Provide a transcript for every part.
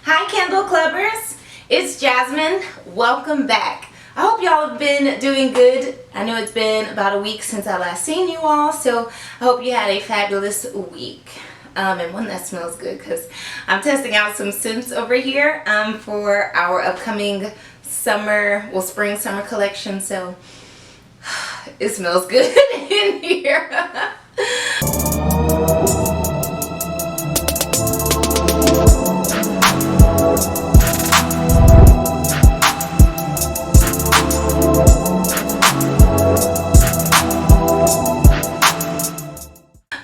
Hi Candle Clubbers, it's Jasmine. Welcome back. I hope y'all have been doing good. I know it's been about a week since I last seen you all, so I hope you had a fabulous week. And one that smells good because I'm testing out some scents over here for our upcoming spring summer collection, so it smells good in here.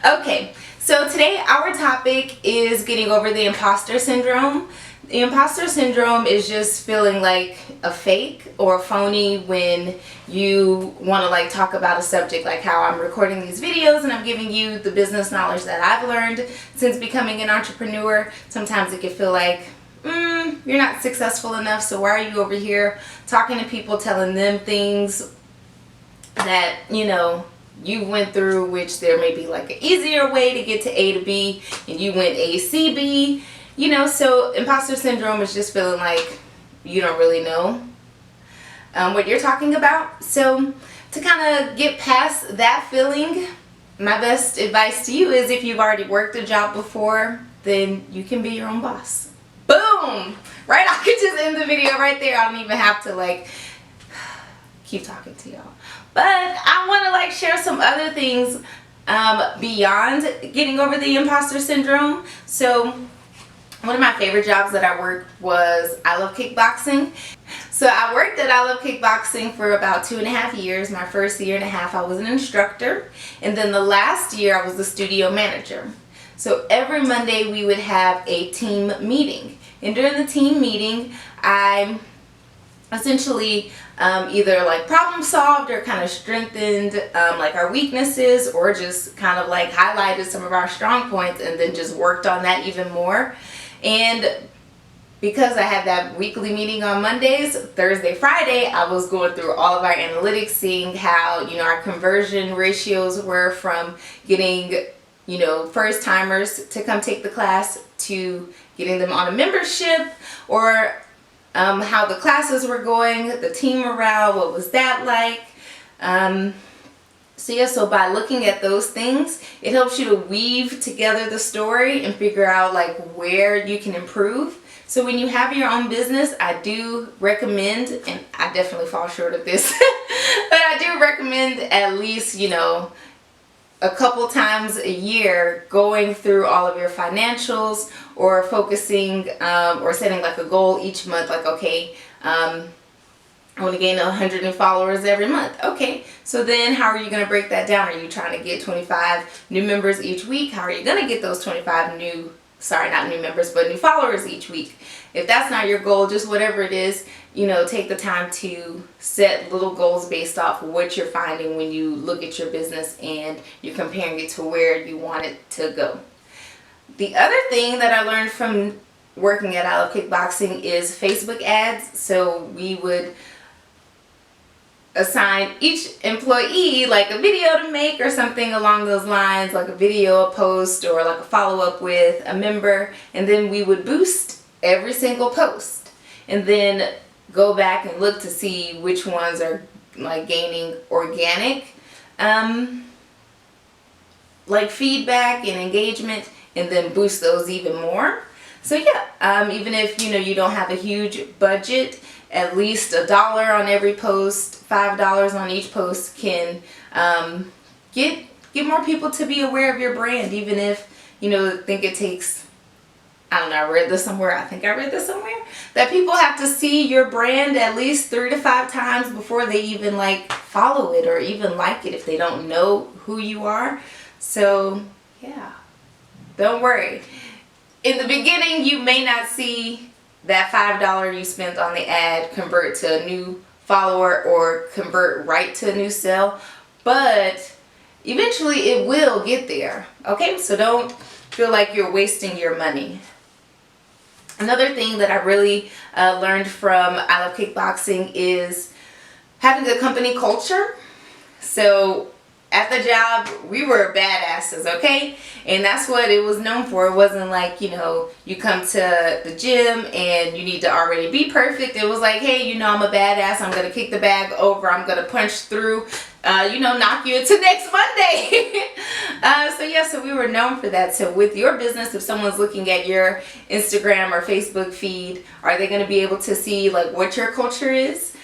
Okay, so today our topic is getting over the imposter syndrome. The imposter syndrome is just feeling like a fake or a phony when you want to talk about a subject, like how I'm recording these videos and I'm giving you the business knowledge that I've learned since becoming an entrepreneur. Sometimes it can feel like you're not successful enough, so why are you over here talking to people, telling them things that you went through, which there may be like an easier way to get to A to B and you went A, C, B, so imposter syndrome is just feeling like you don't really know what you're talking about. So to kind of get past that feeling, my best advice to you is if you've already worked a job before, then you can be your own boss. Boom! Right? I could just end the video right there. I don't even have to keep talking to y'all. But I want to share some other things beyond getting over the imposter syndrome. So one of my favorite jobs that I worked was I Love Kickboxing. So I worked at I Love Kickboxing for about 2.5 years. My first year and a half I was an instructor, and then the last year I was the studio manager. So every Monday we would have a team meeting, and during the team meeting I essentially either problem solved or kind of strengthened our weaknesses, or just kind of highlighted some of our strong points and then just worked on that even more. And because I had that weekly meeting on Mondays, Thursday, Friday, I was going through all of our analytics, seeing how our conversion ratios were from getting first timers to come take the class to getting them on a membership, or how the classes were going, the team morale, what was that like. So by looking at those things, it helps you to weave together the story and figure out where you can improve. So when you have your own business, I do recommend, and I definitely fall short of this, but I do recommend at least, a couple times a year going through all of your financials, or focusing or setting a goal each month, okay, I want to gain 100 new followers every month. Okay, so then how are you going to break that down? Are you trying to get 25 new members each week? How are you going to get those 25 new followers each week? If that's not your goal, just whatever it is, take the time to set little goals based off what you're finding when you look at your business and you're comparing it to where you want it to go. The other thing that I learned from working at I Love Kickboxing is Facebook ads. So we would assign each employee a video to make or something along those lines, a video, a post, or a follow-up with a member, and then we would boost every single post and then go back and look to see which ones are gaining organic feedback and engagement, and then boost those even more. So yeah, even if you don't have a huge budget, at least $1 on every post, $5 on each post can get more people to be aware of your brand, even if think it takes, I don't know, I read this somewhere, that people have to see your brand at least 3 to 5 times before they even follow it or even like it if they don't know who you are. So yeah, don't worry. In the beginning you may not see that $5 you spent on the ad convert to a new follower or convert right to a new sale, but eventually it will get there. Okay, so don't feel like you're wasting your money. Another thing that I really learned from I Love Kickboxing is having a company culture. So at the job, we were badasses, okay? And that's what it was known for. It wasn't like, you know, you come to the gym and you need to already be perfect. It was like, hey, you know, I'm a badass. I'm going to kick the bag over. I'm going to punch through, you know, knock you into next Monday. So we were known for that. So with your business, if someone's looking at your Instagram or Facebook feed, are they going to be able to see like what your culture is?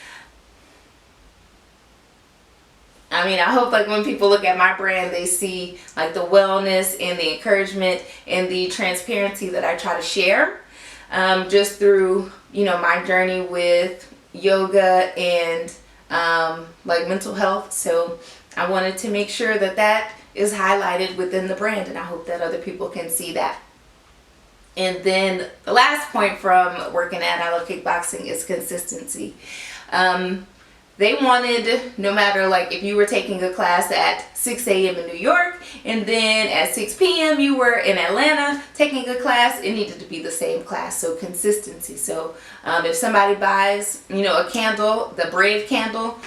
I mean, I hope like when people look at my brand, they see like the wellness and the encouragement and the transparency that I try to share, just through, you know, my journey with yoga and like mental health. So I wanted to make sure that that is highlighted within the brand, and I hope that other people can see that. And then the last point from working at I Love Kickboxing is consistency. They wanted, no matter like if you were taking a class at 6 a.m. in New York and then at 6 p.m. you were in Atlanta taking a class, it needed to be the same class. So consistency. So if somebody buys, you know, a candle, the Brave candle,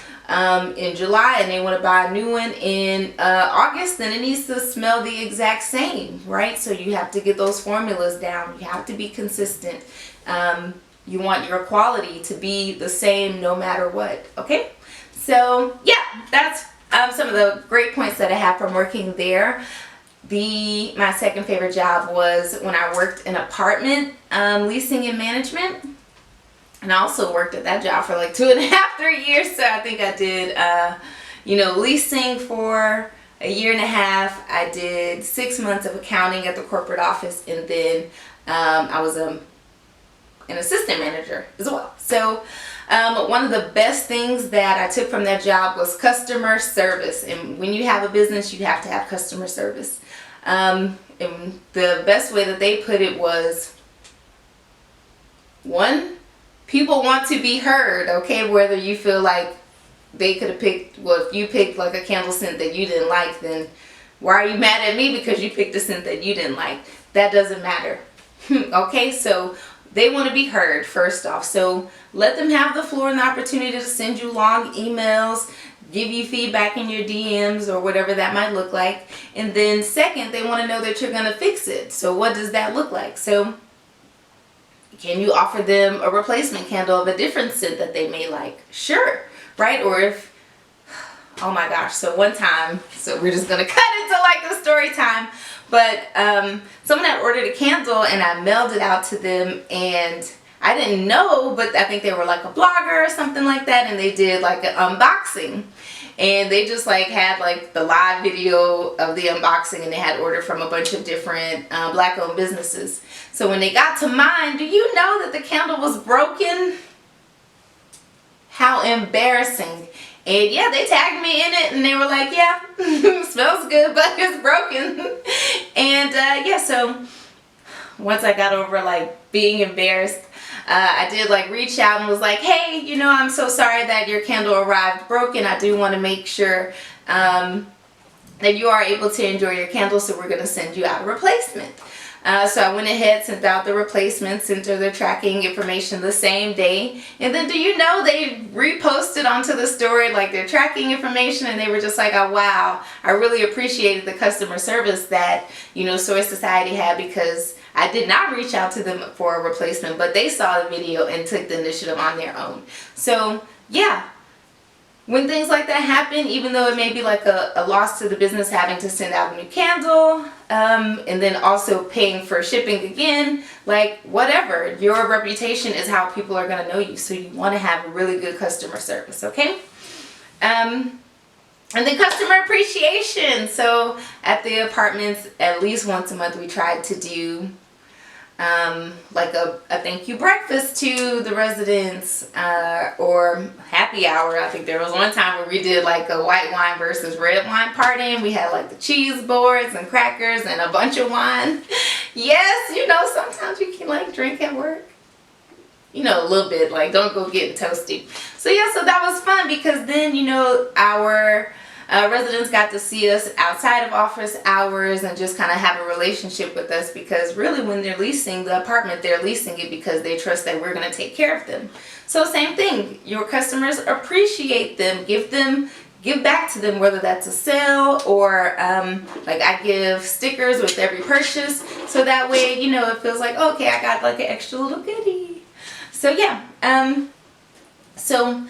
in July, and they want to buy a new one in August, then it needs to smell the exact same, right? So you have to get those formulas down. You have to be consistent. You want your quality to be the same no matter what, okay? So yeah, that's some of the great points that I have from working there. My second favorite job was when I worked in apartment leasing and management. And I also worked at that job for like 2.5, 3 years. So I think I did, you know, leasing for a year and a half. I did 6 months of accounting at the corporate office, and then I was an assistant manager as well. So one of the best things that I took from that job was customer service. And when you have a business, you have to have customer service. And the best way that they put it was, one, people want to be heard, okay? Whether you feel like they could have picked, well, if you picked like a candle scent that you didn't like, then why are you mad at me because you picked a scent that you didn't like? That doesn't matter. Okay, so they want to be heard, first off. So let them have the floor and the opportunity to send you long emails, give you feedback in your DMs or whatever that might look like. And then second, they want to know that you're going to fix it. So what does that look like? So can you offer them a replacement candle of a different scent that they may like? Sure, right? Or if, oh my gosh, so one time, so we're just going to cut into like the story time. But someone had ordered a candle and I mailed it out to them, and I didn't know, but I think they were like a blogger or something like that, and they did like an unboxing. And they just like had like the live video of the unboxing, and they had ordered from a bunch of different black owned businesses. So when they got to mine, do you know that the candle was broken? How embarrassing. And yeah, they tagged me in it, and they were like, yeah, smells good, but it's broken. And yeah, so once I got over like being embarrassed, I did like reach out and was like, hey, you know, I'm so sorry that your candle arrived broken. I do want to make sure that you are able to enjoy your candle, so we're going to send you out a replacement. So I went ahead, sent out the replacement, sent her the tracking information the same day. And then do you know they reposted onto the story like their tracking information, and they were just like, oh wow, I really appreciated the customer service that, you know, Soy Society had, because I did not reach out to them for a replacement, but they saw the video and took the initiative on their own. So yeah, when things like that happen, even though it may be like a loss to the business having to send out a new candle, and then also paying for shipping again, like whatever, your reputation is how people are going to know you. So you want to have really good customer service, okay? And then customer appreciation. So at the apartments, at least once a month, we tried to do like a thank you breakfast to the residents, or happy hour. I think there was one time where we did like a white wine versus red wine party, and we had like the cheese boards and crackers and a bunch of wine. Yes, you know, sometimes you can like drink at work, you know, a little bit, like don't go getting toasty. So yeah, so that was fun, because then, you know, our residents got to see us outside of office hours and just kind of have a relationship with us, because really when they're leasing the apartment, they're leasing it because they trust that we're going to take care of them. So same thing, your customers appreciate them, give them give back to them, whether that's a sale or like I give stickers with every purchase, so that way, you know, it feels like, okay, I got like an extra little goodie. So yeah, so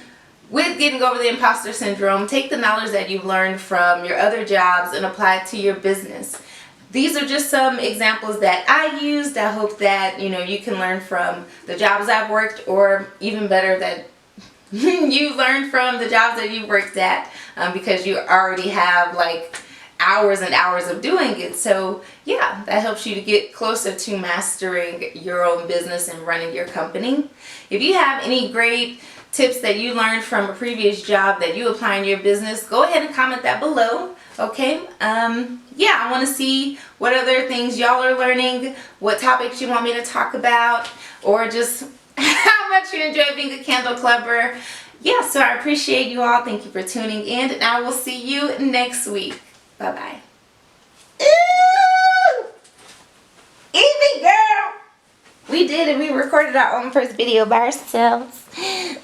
with getting over the imposter syndrome, take the knowledge that you've learned from your other jobs and apply it to your business. These are just some examples that I used. I hope that, you know, you can learn from the jobs I've worked, or even better, that you learned from the jobs that you worked at, because you already have like hours and hours of doing it. So yeah, that helps you to get closer to mastering your own business and running your company. If you have any great tips that you learned from a previous job that you apply in your business, go ahead and comment that below. Okay, yeah, I want to see what other things y'all are learning, what topics you want me to talk about, or just how much you enjoy being a candle clubber. Yeah, so I appreciate you all. Thank you for tuning in, and I will see you next week. Bye-bye. Ooh! Eat me, girl! We did it. We recorded our own first video by ourselves. Ooh.